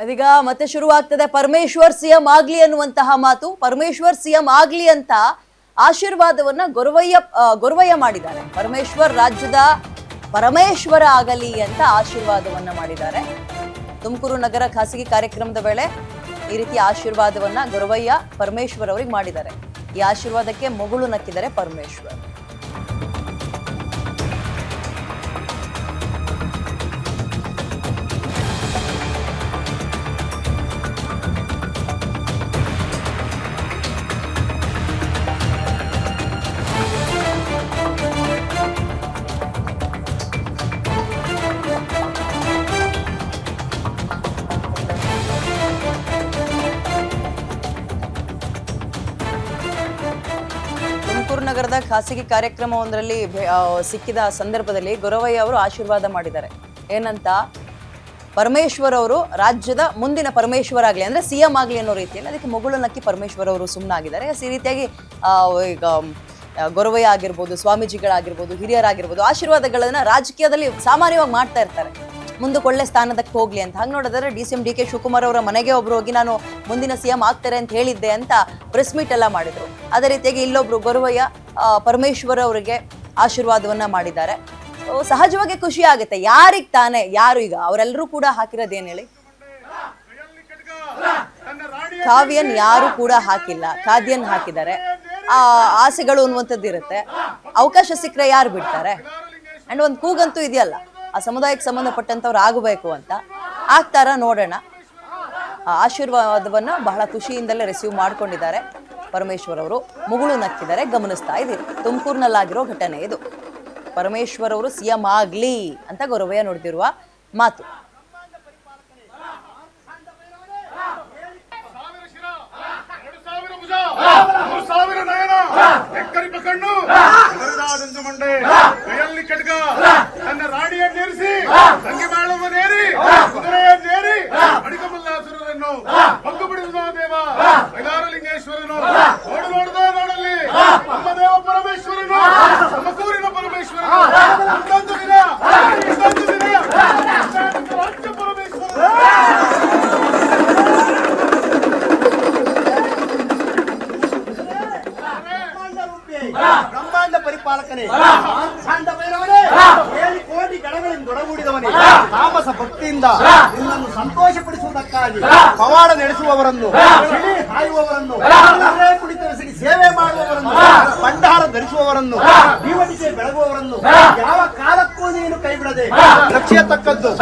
ಅದೀಗ ಮತ್ತೆ ಶುರುವಾಗ್ತದೆ ಪರಮೇಶ್ವರ್ ಸಿಎಂ ಆಗ್ಲಿ ಅನ್ನುವಂತಹ ಮಾತು. ಪರಮೇಶ್ವರ್ ಸಿಎಂ ಆಗ್ಲಿ ಅಂತ ಆಶೀರ್ವಾದವನ್ನ ಗೊರವಯ್ಯ ಮಾಡಿದ್ದಾರೆ. ಪರಮೇಶ್ವರ್ ರಾಜ್ಯದ ಪರಮೇಶ್ವರ ಆಗಲಿ ಅಂತ ಆಶೀರ್ವಾದವನ್ನ ಮಾಡಿದ್ದಾರೆ. ತುಮಕೂರು ನಗರ ಖಾಸಗಿ ಕಾರ್ಯಕ್ರಮದ ವೇಳೆ ಈ ರೀತಿ ಆಶೀರ್ವಾದವನ್ನ ಗೊರವಯ್ಯ ಪರಮೇಶ್ವರ್ ಅವರಿಗೆ ಮಾಡಿದ್ದಾರೆ. ಈ ಆಶೀರ್ವಾದಕ್ಕೆ ಮುಗುಳು ನಕ್ಕಿದ್ದಾರೆ ಪರಮೇಶ್ವರ್. ತುಮಕೂರು ನಗರದ ಖಾಸಗಿ ಕಾರ್ಯಕ್ರಮವೊಂದರಲ್ಲಿ ಸಿಕ್ಕಿದ ಸಂದರ್ಭದಲ್ಲಿ ಗೊರವಯ್ಯ ಅವರು ಆಶೀರ್ವಾದ ಮಾಡಿದ್ದಾರೆ. ಏನಂತ, ಪರಮೇಶ್ವರ್ ಅವರು ರಾಜ್ಯದ ಮುಂದಿನ ಪರಮೇಶ್ವರ ಆಗಲಿ ಅಂದ್ರೆ ಸಿಎಂ ಆಗಲಿ ಅನ್ನೋ ರೀತಿಯಲ್ಲಿ ಅದಕ್ಕೆ ಮುಗುಳು ನಕ್ಕಿ ಪರಮೇಶ್ವರ್ ಅವರು ಸುಮ್ಮನಾಗಿದ್ದಾರೆ. ಈ ರೀತಿಯಾಗಿ ಈಗ ಗೊರವಯ್ಯ ಆಗಿರ್ಬೋದು, ಸ್ವಾಮೀಜಿಗಳಾಗಿರ್ಬೋದು, ಹಿರಿಯರಾಗಿರ್ಬೋದು ಆಶೀರ್ವಾದಗಳನ್ನ ರಾಜಕೀಯದಲ್ಲಿ ಸಾಮಾನ್ಯವಾಗಿ ಮಾಡ್ತಾ ಇರ್ತಾರೆ. ಮುಂದಕ್ಕೆ ಒಳ್ಳೆ ಸ್ಥಾನದಕ್ಕೆ ಹೋಗ್ಲಿ ಅಂತ. ಹಂಗೆ ನೋಡಿದ್ರೆ ಡಿ ಕೆ ಶಿವಕುಮಾರ್ ಅವರ ಮನೆಗೆ ಒಬ್ರು ಹೋಗಿ ನಾನು ಮುಂದಿನ ಸಿಎಂ ಆಗ್ತಾರೆ ಅಂತ ಹೇಳಿದ್ದೆ ಅಂತ ಪ್ರೆಸ್ ಮೀಟ್ ಎಲ್ಲ ಮಾಡಿದ್ರು. ಅದೇ ರೀತಿಯಾಗಿ ಇಲ್ಲೊಬ್ರು ಗೊರವಯ್ಯ ಪರಮೇಶ್ವರ್ ಅವರಿಗೆ ಆಶೀರ್ವಾದವನ್ನ ಮಾಡಿದ್ದಾರೆ. ಸಹಜವಾಗಿ ಖುಷಿ ಆಗುತ್ತೆ. ಯಾರಿಗೆ ತಾನೇ, ಯಾರು ಈಗ ಅವರೆಲ್ಲರೂ ಕೂಡ ಹಾಕಿರೋದೇನು ಹೇಳಿ, ಕಾವ್ಯನ್ ಯಾರು ಕೂಡ ಹಾಕಿಲ್ಲ, ಖಾದ್ಯನ್ ಹಾಕಿದ್ದಾರೆ. ಆಸೆಗಳು ಅನ್ನುವಂಥದ್ದು ಇರುತ್ತೆ. ಅವಕಾಶ ಸಿಕ್ಕರೆ ಯಾರು ಬಿಡ್ತಾರೆ? ಅಂಡ್ ಒಂದು ಕೂಗಂತೂ ಇದೆಯಲ್ಲ, ಆ ಸಮುದಾಯಕ್ಕೆ ಸಂಬಂಧಪಟ್ಟಂತವ್ರು ಆಗಬೇಕು ಅಂತ. ಆಗ್ತಾರ ನೋಡೋಣ. ಆಶೀರ್ವಾದವನ್ನ ಬಹಳ ಖುಷಿಯಿಂದಲೇ ರಿಸೀವ್ ಮಾಡ್ಕೊಂಡಿದ್ದಾರೆ ಪರಮೇಶ್ವರ್ ಅವರು. ಮುಗುಳು ನಕ್ಕಿದ್ದಾರೆ. ಗಮನಿಸ್ತಾ ಇದ್ದೀರಿ, ತುಮಕೂರಿನಲ್ಲಾಗಿರೋ ಘಟನೆ ಇದು. ಪರಮೇಶ್ವರ್ ಅವರು ಸಿಎಂ ಆಗ್ಲಿ ಅಂತ ಗೊರವಯ್ಯ ನುಡಿದಿರುವ ಮಾತು. ಕೈಯಲ್ಲಿ ಖಡ್ಗ, ತನ್ನ ರಾಣಿಯನ್ನೇರಿಸಿ ತಂಗಿ ಬಾಳವನ್ನೇರಿ ಕುದುರೆಯನ್ನೇರಿ ಅಡಿಕಮಲ್ಲಾಸುರರನ್ನು ಹೊಕ್ಕು ಬಿಡಿಸುವ ದೇವ ಐಲಾರಲಿಂಗೇಶ್ವರನು ನೋಡು ನೋಡುದ ನೋಡಲ್ಲಿ ನಮ್ಮ ದೇವ ಪರಮೇಶ್ವರನು, ತುಮಕೂರಿನ ಪರಮೇಶ್ವರನು. ಇನ್ನೊಂದು ದಿನ ರಾಜ್ಯ ಪರಮೇಶ್ವರ ಬ್ರಹ್ಮಾಂಡ ಪರಿಪಾಲಕನೇ, ಶಾಂತ ಭೈರವನೇ, 7 ಕೋಟಿ ಗಣಗಳಿಂದ ದೊಡಗೂಡಿದವನೇ, ತಾಮಸ ಭಕ್ತಿಯಿಂದ ನಿನ್ನನ್ನು ಸಂತೋಷಪಡಿಸುವುದಕ್ಕಾಗಿ ಪವಾಡ ನಡೆಸುವವರನ್ನು, ಸಿಡಿ ಹಾಯುವವರನ್ನು, ಕುಳಿತರಿಸಿ ಸೇವೆ ಮಾಡುವವರನ್ನು, ಭಂಡಾರ ಧರಿಸುವವರನ್ನು, ದೀವಟಿಕೆ ಬೆಳಗುವವರನ್ನು ಯಾವ ಕಾಲಕ್ಕೂ ನೀನು ಕೈ ಬಿಡದೆ ರಕ್ಷಿಸತಕ್ಕದ್ದು